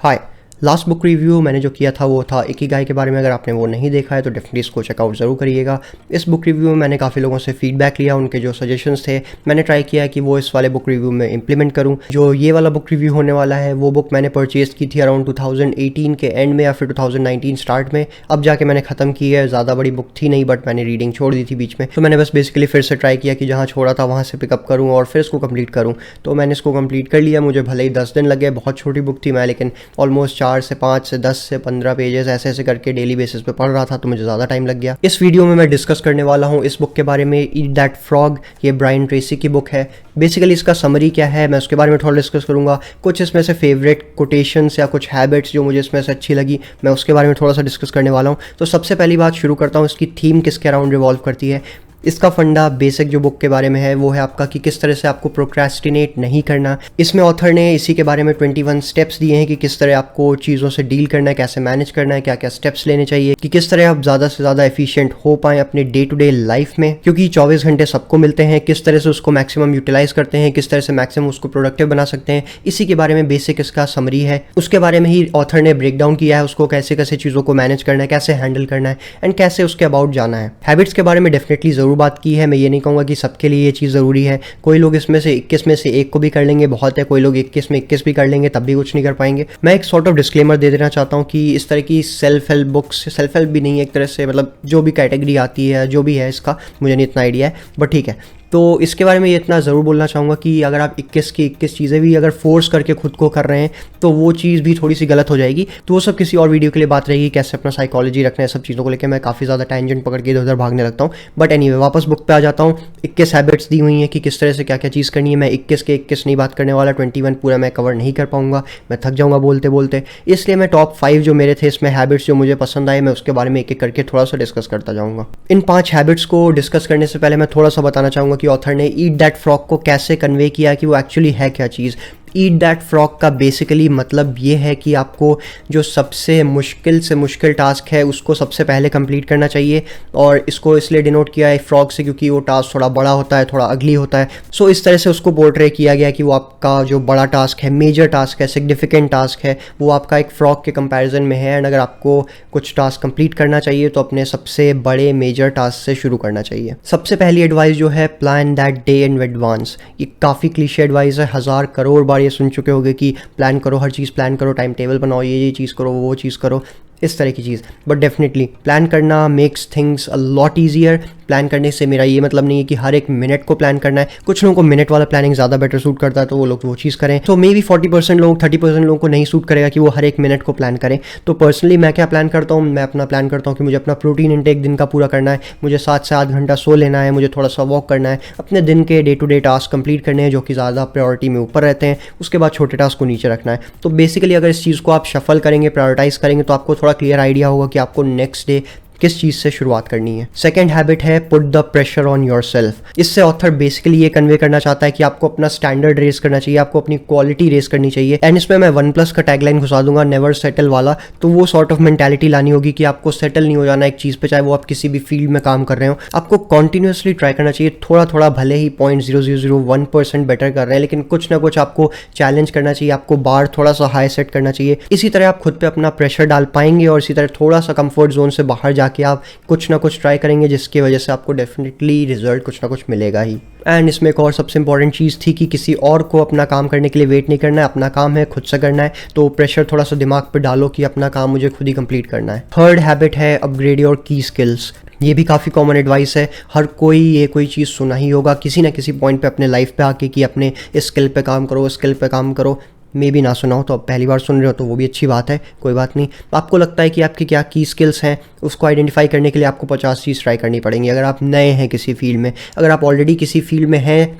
हाय। Last book review मैंने जो किया था वो था इकिगाई के बारे में। अगर आपने वो नहीं देखा है तो डेफिनेटली इसको चेकआउट ज़रूर करिएगा। इस बुक रिव्यू में मैंने काफ़ी लोगों से फीडबैक लिया, उनके जो सजेशंस थे मैंने ट्राई किया कि वो इस वाले बुक रिव्यू में इंप्लीमेंट करूँ। जो ये वाला बुक रिव्यू होने वाला है वो बुक मैंने परचेज़ की थी अराउंड 2018 के एंड में या फिर 2019 स्टार्ट में। अब जाके मैंने ख़त्म की है। ज़्यादा बड़ी बुक थी नहीं, बट मैंने रीडिंग छोड़ दी थी बीच में, तो मैंने बस बेसिकली फिर से ट्राई किया कि जहाँ छोड़ा था वहाँ से पिकअप करूँ और फिर इसको कंप्लीट करूँ। तो मैंने इसको कंप्लीट कर लिया। मुझे भले ही 10 दिन लगे, बहुत छोटी बुक थी, मैं लेकिन ऑलमोस्ट 4 से 5 से 10 से 15 पेजेस ऐसे ऐसे करके डेली बेसिस पे पढ़ रहा था, तो मुझे ज़्यादा टाइम लग गया। इस वीडियो में मैं डिस्कस करने वाला हूँ इस बुक के बारे में, ईट दैट फ्रॉग। ये ब्रायन ट्रेसी की बुक है। बेसिकली इसका समरी क्या है मैं उसके बारे में थोड़ा डिस्कस करूँगा। कुछ इसमें से फेवरेट कोटेशंस या कुछ हैबिट्स जो मुझे इसमें से अच्छी लगी मैं उसके बारे में थोड़ा सा डिस्कस करने वाला हूँ। तो सबसे पहली बात शुरू करता हूँ, इसकी थीम किसके अराउंड रिवॉल्व करती है। इसका फंडा बेसिक जो बुक के बारे में है वो है आपका कि किस तरह से आपको प्रोक्रेस्टिनेट नहीं करना। इसमें ऑथर ने इसी के बारे में 21 स्टेप्स दिए हैं कि किस तरह आपको चीज़ों से डील करना है, कैसे मैनेज करना है, क्या क्या स्टेप्स लेने चाहिए कि किस तरह आप ज़्यादा से ज़्यादा एफिशिएंट हो पाएँ अपने डे टू डे लाइफ में, क्योंकि 24 घंटे सबको मिलते हैं। किस तरह से उसको मैक्सिमम यूटिलाइज करते हैं, किस तरह से मैक्सिमम उसको प्रोडक्टिव बना सकते हैं, इसी के बारे में बेसिक इसका समरी है। उसके बारे में ही ऑथर ने ब्रेक डाउन किया है उसको, कैसे कैसे चीज़ों को मैनेज करना है, कैसे हैंडल करना है एंड कैसे उसके अबाउट जाना है। हैबिट्स के बारे में डेफिनेटली ज़रूर बात की है। मैं ये नहीं कहूँगा कि सबके लिए ये चीज़ ज़रूरी है। कोई लोग इसमें से 21 में से एक को भी कर लेंगे, बहुत है। कोई लोग 21 में 21 भी कर लेंगे तब भी कुछ नहीं कर पाएंगे। मैं एक सॉर्ट ऑफ डिस्क्लेमर दे देना चाहता हूँ कि इस तरह की self help books, self help भी नहीं है एक तरह से, मतलब जो भी कैटेगरी आती है जो भी है इसका मुझे नहीं इतना आइडिया है, बट ठीक है। तो इसके बारे में ये इतना ज़रूर बोलना चाहूँगा कि अगर आप 21 की 21 चीज़ें भी अगर फोर्स करके खुद को कर रहे हैं तो वो चीज़ भी थोड़ी सी गलत हो जाएगी। तो वो सब किसी और वीडियो के लिए बात रहेगी, कैसे अपना साइकोलॉजी रखना है, सब चीज़ों को लेकर मैं काफ़ी ज़्यादा टैंजेंट पकड़ के इधर उधर भागने लगता हूँ। बट एनीवे वापस बुक पे आ जाता हूँ। 21 हैबिट्स दी हुई हैं कि किस तरह से क्या क्या चीज़ करनी है। मैं 21 के 21 नहीं बात करने वाला, 21 पूरा मैं कवर नहीं कर पाऊँगा, मैं थक जाऊँगा बोलते बोलते। इसलिए मैं टॉप 5 जो मेरे थे इसमें हैबिट्स जो मुझे पसंद आए मैं उसके बारे में एक एक करके थोड़ा सा डिस्कस करता जाऊँगा। इन 5 हैबिट्स को डिस्कस करने से पहले मैं थोड़ा सा बताना चाहूँगा कि ऑथर ने ईट दैट फ्रॉग को कैसे कन्वे किया कि वो एक्चुअली है क्या चीज़। ईट दैट फ्रॉग का बेसिकली मतलब ये है कि आपको जो सबसे मुश्किल से मुश्किल टास्क है उसको सबसे पहले कंप्लीट करना चाहिए। और इसको इसलिए डिनोट किया है फ्रॉग से क्योंकि वो टास्क थोड़ा बड़ा होता है, थोड़ा अगली होता है। सो इस तरह से उसको पोर्ट्रे किया गया कि वो आपका जो बड़ा टास्क है, मेजर टास्क है, सिग्निफिकेंट टास्क है, वो आपका एक फ्रॉग के कंपैरिजन में है। एंड अगर आपको कुछ टास्क कंप्लीट करना चाहिए तो अपने सबसे बड़े मेजर टास्क से शुरू करना चाहिए। सबसे पहली एडवाइस जो है, plan that day in advance. ये काफ़ी क्लीशे एडवाइस है, 1000 करोड़ बार ये सुन चुके होंगे कि प्लान करो, हर चीज़ प्लान करो, टाइम टेबल बनाओ, ये चीज़ करो, वो चीज़ करो, इस तरह की चीज़। बट डेफिनेटली प्लान करना makes things a lot easier. Plan करने से मेरा ये मतलब नहीं है कि हर एक मिनट को प्लान करना है। कुछ लोगों को मिनट वाला प्लानिंग ज़्यादा बेटर सूट करता है तो वो लोग वो चीज़ करें। तो मे बी 40% लोग, 30% लोगों को नहीं सूट करेगा कि वो हर एक मिनट को प्लान करें। तो पर्सनली मैं क्या प्लान करता हूँ, मैं अपना प्लान करता हूँ कि मुझे अपना प्रोटीन इंटेक दिन का पूरा करना है, मुझे 7 से 8 घंटा सो लेना है, मुझे थोड़ा सा वॉक करना है, अपने दिन के day to day task complete करने हैं जो कि ज़्यादा प्रायोरिटी में ऊपर रहते हैं, उसके बाद छोटे टास्क को नीचे रखना है। तो बेसिकली अगर इस चीज़ को आप शफल करेंगे, प्रायोरिटाइज करेंगे तो आपको थोड़ा क्लियर आइडिया होगा कि आपको नेक्स्ट डे किस चीज़ से शुरुआत करनी है। सेकेंड हैबिट है put the pressure on your self. इससे ऑथर बेसिकली ये कन्वे करना चाहता है कि आपको अपना स्टैंडर्ड रेस करना चाहिए, आपको अपनी क्वालिटी रेस करनी चाहिए। एंड इसमें मैं OnePlus का टैगलाइन घुसा दूंगा, नेवर सेटल वाला। तो वो सॉर्ट ऑफ मेंटालिटी लानी होगी कि आपको सेटल नहीं हो जाना एक चीज़ पे, चाहे वो आप किसी भी फील्ड में काम कर रहे हो। आपको कॉन्टिन्यूसली ट्राई करना चाहिए, थोड़ा थोड़ा भले ही 0.0001% बेटर कर रहे हैं, लेकिन कुछ ना कुछ आपको चैलेंज करना चाहिए, आपको बार थोड़ा सा हाई सेट करना चाहिए। इसी तरह आप खुद पे अपना प्रेशर डाल पाएंगे और इसी तरह थोड़ा सा कंफर्ट जोन से बाहर जाके आप कुछ ना कुछ ट्राई करेंगे जिसकी वजह से आपको डेफिनेटली रिजल्ट कुछ ना कुछ मिलेगा ही। एंड इसमें एक और सबसे इंपॉर्टेंट चीज़ थी कि किसी और को अपना काम करने के लिए वेट नहीं करना है, अपना काम है खुद से करना है। तो प्रेशर थोड़ा सा दिमाग पे डालो कि अपना काम मुझे खुद ही कंप्लीट करना है। थर्ड हैबिट है अपग्रेड योर की स्किल्स। ये भी काफ़ी कॉमन एडवाइस है, हर कोई ये कोई चीज़ सुना ही होगा किसी ना किसी पॉइंट पे अपने लाइफ पे आके कि अपने इस स्किल पे काम करो, स्किल पे काम करो। मे भी ना सुना हो तो अब पहली बार सुन रहे हो तो वो भी अच्छी बात है, कोई बात नहीं। आपको लगता है कि आपकी क्या की स्किल्स हैं, उसको आइडेंटिफाई करने के लिए आपको 50 चीज़ ट्राई करनी पड़ेंगी। अगर आप नए हैं किसी फील्ड में, अगर आप ऑलरेडी किसी फील्ड में हैं,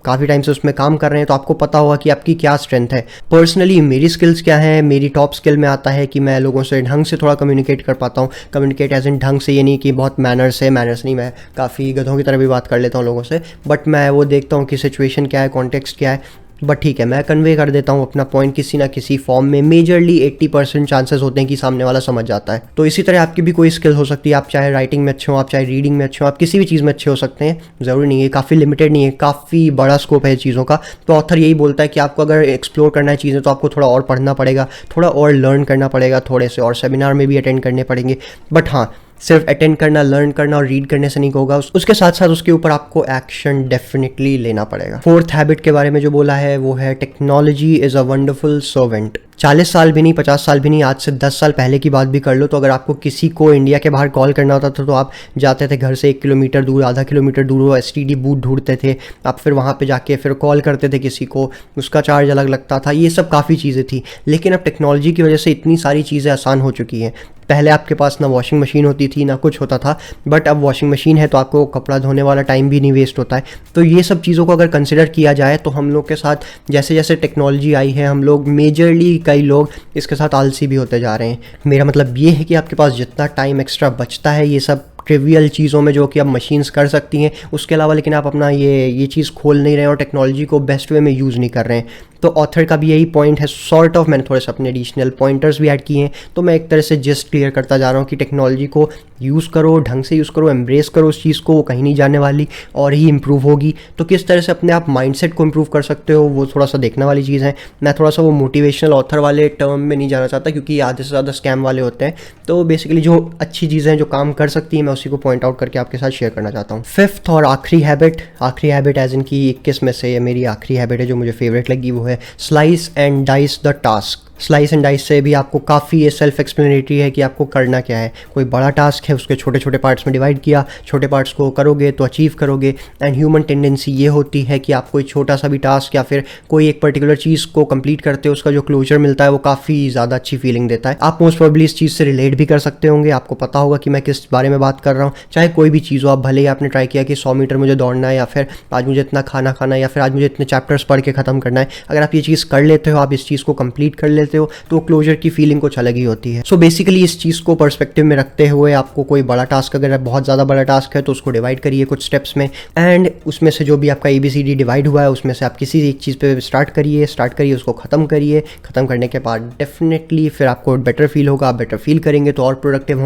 काफ़ी टाइम से उसमें काम कर रहे हैं, तो आपको पता होगा कि आपकी क्या स्ट्रेंथ है। पर्सनली मेरी स्किल्स क्या हैं, मेरी टॉप स्किल में आता है कि मैं लोगों से ढंग से थोड़ा कम्युनिकेट कर पाता हूँ। कम्युनिकेट एज इन ढंग से, ये नहीं कि बहुत मैनर्स है, मैनर्स नहीं, मैं काफ़ी गधों की तरह भी बात कर लेता हूँ लोगों से, बट मैं वो देखता हूँ कि सिचुएशन क्या है, कॉन्टेक्स्ट क्या है, बट ठीक है, मैं कन्वे कर देता हूँ अपना पॉइंट किसी ना किसी फॉर्म में। मेजरली 80% चांसेस होते हैं कि सामने वाला समझ जाता है। तो इसी तरह आपकी भी कोई स्किल हो सकती है, आप चाहे राइटिंग में अच्छे हो, आप चाहे रीडिंग में अच्छे हो, आप किसी भी चीज़ में अच्छे हो सकते हैं, ज़रूरी नहीं है, काफ़ी लिमिटेड नहीं है, काफ़ी बड़ा स्कोप है चीज़ों का। तो ऑथर यही बोलता है कि आपको अगर एक्सप्लोर करना है चीज़ें तो आपको थोड़ा और पढ़ना पड़ेगा, थोड़ा और लर्न करना पड़ेगा, थोड़े से और सेमिनार में भी अटेंड करने पड़ेंगे। बट हाँ, सिर्फ अटेंड करना, लर्न करना और रीड करने से नहीं होगा, उसके साथ साथ उसके ऊपर आपको एक्शन डेफिनेटली लेना पड़ेगा। फोर्थ हैबिट के बारे में जो बोला है वो है technology is a wonderful servant. 40 साल भी नहीं, 50 साल भी नहीं, आज से 10 साल पहले की बात भी कर लो तो अगर आपको किसी को इंडिया के बाहर कॉल करना होता था तो आप जाते थे घर से 1 किलोमीटर दूर, आधा किलोमीटर दूर, वो STD बूथ ढूंढते थे, आप फिर वहाँ पे जाके फिर कॉल करते थे किसी को, उसका चार्ज अलग लगता था, ये सब काफ़ी चीज़ें थी। लेकिन अब टेक्नोलॉजी की वजह से इतनी सारी चीज़ें आसान हो चुकी हैं। पहले आपके पास ना वॉशिंग मशीन होती थी ना कुछ होता था, बट अब वॉशिंग मशीन है तो आपको कपड़ा धोने वाला टाइम भी नहीं वेस्ट होता है। तो ये सब चीज़ों को अगर कंसिडर किया जाए तो हम लोग के साथ जैसे जैसे टेक्नोलॉजी आई है, हम लोग मेजरली कई लोग इसके साथ आलसी भी होते जा रहे हैं। मेरा मतलब ये है कि आपके पास जितना टाइम एक्स्ट्रा बचता है ये सब ट्रिवियल चीज़ों में जो कि अब मशीन्स कर सकती हैं, उसके अलावा लेकिन आप अपना ये चीज़ खोल नहीं रहे हैं और टेक्नोलॉजी को बेस्ट वे में यूज़ नहीं कर रहे हैं। तो ऑथर का भी यही पॉइंट है, सॉर्ट ऑफ। मैंने थोड़े से अपने एडिशनल पॉइंटर्स भी ऐड किए हैं, तो मैं एक तरह से जस्ट क्लियर करता जा रहा हूँ कि टेक्नोलॉजी को यूज़ करो, ढंग से यूज़ करो, एम्ब्रेस करो उस चीज़ को, वो कहीं नहीं जाने वाली और ही इम्प्रूव होगी। तो किस तरह से अपने आप माइंडसेट को इम्प्रूव कर सकते हो वो थोड़ा सा देखने वाली चीज़ है। मैं थोड़ा सा वो मोटिवेशनल ऑथर वाले टर्म में नहीं जाना चाहता क्योंकि आधे से ज़्यादा स्कैम वाले होते हैं। तो बेसिकली जो अच्छी चीज़ें जो काम कर सकती हैं मैं उसी को पॉइंट आउट करके आपके साथ शेयर करना चाहता हूँ। फिफ्थ और आखिरी हैबिट एज इन की 21 में से ये मेरी आखिरी हैबिट है जो मुझे फेवरेट लगी, वो है slice and dice the task. Slice and dice से भी आपको काफ़ी ये सेल्फ एक्सप्लेनेटरी है कि आपको करना क्या है। कोई बड़ा टास्क है उसके छोटे छोटे पार्ट्स में डिवाइड किया, छोटे पार्ट्स को करोगे तो अचीव करोगे। एंड ह्यूमन टेंडेंसी ये होती है कि आप कोई छोटा सा भी टास्क या फिर कोई एक पर्टिकुलर चीज़ को कंप्लीट करते हो, उसका जो क्लोजर मिलता है वो काफ़ी ज़्यादा अच्छी फीलिंग देता है। आप मोस्ट प्रोबेबली इस चीज़ से रिलेट भी कर सकते होंगे, आपको पता होगा कि मैं किस बारे में बात कर रहा हूँ। चाहे कोई भी चीज़ हो, आप भले ही आपने ट्राई किया कि 100 मीटर मुझे दौड़ना है, या फिर आज मुझे इतना खाना खाना है, या फिर आज मुझे इतने चैप्टर्स पढ़ के ख़त्म करना है। अगर आप ये चीज़ कर लेते हो, आप इस चीज़ को कंप्लीट कर लेते हो, तो क्लोजर की फीलिंग कुछ अलग ही होती है। सो बेसिकली इस चीज़ को पर्सपेक्टिव में रखते हुए आपको कोई बड़ा टास्क, अगर बहुत ज़्यादा बड़ा टास्क है तो उसको डिवाइड करिए कुछ स्टेप्स में, एंड उसमें से जो भी आपका ABCD डिवाइड हुआ है उसमें से आप किसी एक चीज़ पे स्टार्ट करिए, उसको ख़त्म करिए। ख़त्म करने के बाद डेफिनेटली फिर आपको बेटर फील होगा, आप बेटर फील करेंगे तो और प्रोडक्टिव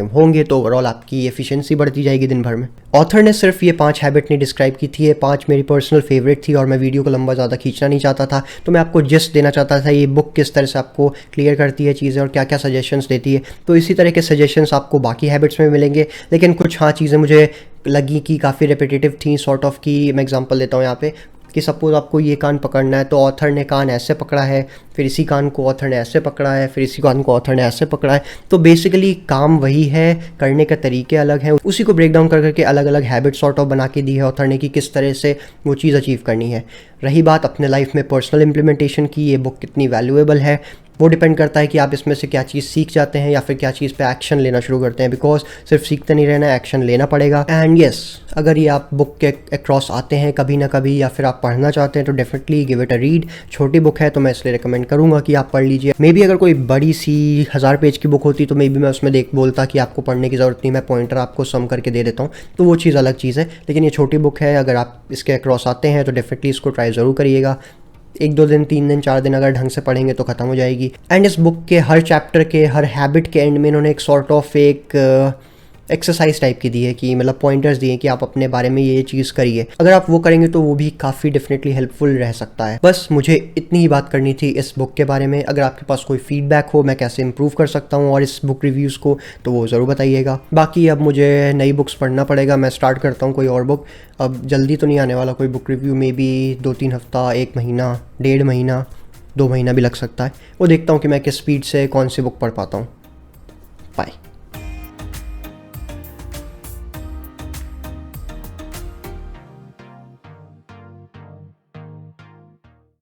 होंगे तो ओवरऑल आपकी एफिशिएंसी बढ़ती जाएगी दिन भर में। ऑथर ने सिर्फ ये 5 हैबिट नहीं डिस्क्राइब की थी, ये 5 मेरी पर्सनल फेवरेट थी और मैं वीडियो को लंबा ज़्यादा खींचना नहीं चाहता था, तो मैं आपको जस्ट देना चाहता था ये बुक किस तरह से आपको क्लियर करती है चीज़ें और क्या क्या सजेशंस देती है। तो इसी तरह के सजेशंस आपको बाकी हैबिट्स में मिलेंगे, लेकिन कुछ हाँ चीज़ें मुझे लगी कि काफ़ी रिपीटेटिव थी, सॉर्ट ऑफ की। मैं एग्जांपल देता हूँ यहाँ पे कि सपोज आपको ये कान पकड़ना है तो ऑथर ने कान ऐसे पकड़ा है, फिर इसी कान को ऑथर ने ऐसे पकड़ा है, फिर इसी कान को ऑथर ने ऐसे पकड़ा है। तो बेसिकली काम वही है, करने के तरीके अलग हैं, उसी को ब्रेक डाउन कर करके अलग अलग हैबिट सॉर्ट ऑफ बना के दी है ऑथर ने कि किस तरह से वो चीज़ अचीव करनी है। रही बात अपने लाइफ में पर्सनल इम्प्लीमेंटेशन की, ये बुक कितनी वैल्यूएबल है वो डिपेंड करता है कि आप इसमें से क्या चीज़ सीख जाते हैं या फिर क्या चीज़ पे एक्शन लेना शुरू करते हैं, बिकॉज सिर्फ सीखते नहीं रहना, एक्शन लेना पड़ेगा। एंड यस, अगर ये आप बुक के अक्रॉस आते हैं कभी ना कभी या फिर आप पढ़ना चाहते हैं तो definitely give it a read. छोटी बुक है तो मैं इसलिए रिकमेंड करूँगा कि आप पढ़ लीजिए। मे बी अगर कोई बड़ी सी 1000 पेज की बुक होती तो मे बी मैं उसमें बोलता कि आपको पढ़ने की ज़रूरत नहीं, मैं पॉइंटर आपको सम करके दे देता हूँ, तो वो चीज़ अलग चीज़ है। लेकिन ये छोटी बुक है, अगर आप इसके अक्रॉस आते हैं तो डेफिनेटली इसको ट्राई ज़रूर करिएगा। 1-2 दिन, 3 दिन, 4 दिन अगर ढंग से पढ़ेंगे तो ख़त्म हो जाएगी। एंड इस बुक के हर चैप्टर के हर हैबिट के एंड में इन्होंने एक सॉर्ट ऑफ एक एक्सरसाइज टाइप की दी है कि मतलब पॉइंटर्स दिए कि आप अपने बारे में ये चीज़ करिए। अगर आप वो करेंगे तो वो भी काफ़ी डेफिनेटली हेल्पफुल रह सकता है। बस मुझे इतनी ही बात करनी थी इस बुक के बारे में। अगर आपके पास कोई फीडबैक हो मैं कैसे इंप्रूव कर सकता हूँ और इस बुक रिव्यूज़ को, तो वो ज़रूर बताइएगा। बाकी अब मुझे नई बुक्स पढ़ना पड़ेगा, मैं स्टार्ट करता हूँ कोई और बुक। अब जल्दी तो नहीं आने वाला कोई बुक रिव्यू, मे बी 2-3 हफ्ता, 1 महीना, 1.5 महीना, 2 महीना भी लग सकता है। वो देखता हूँ कि मैं किस स्पीड से कौन सी बुक पढ़ पाता हूँ। बाय।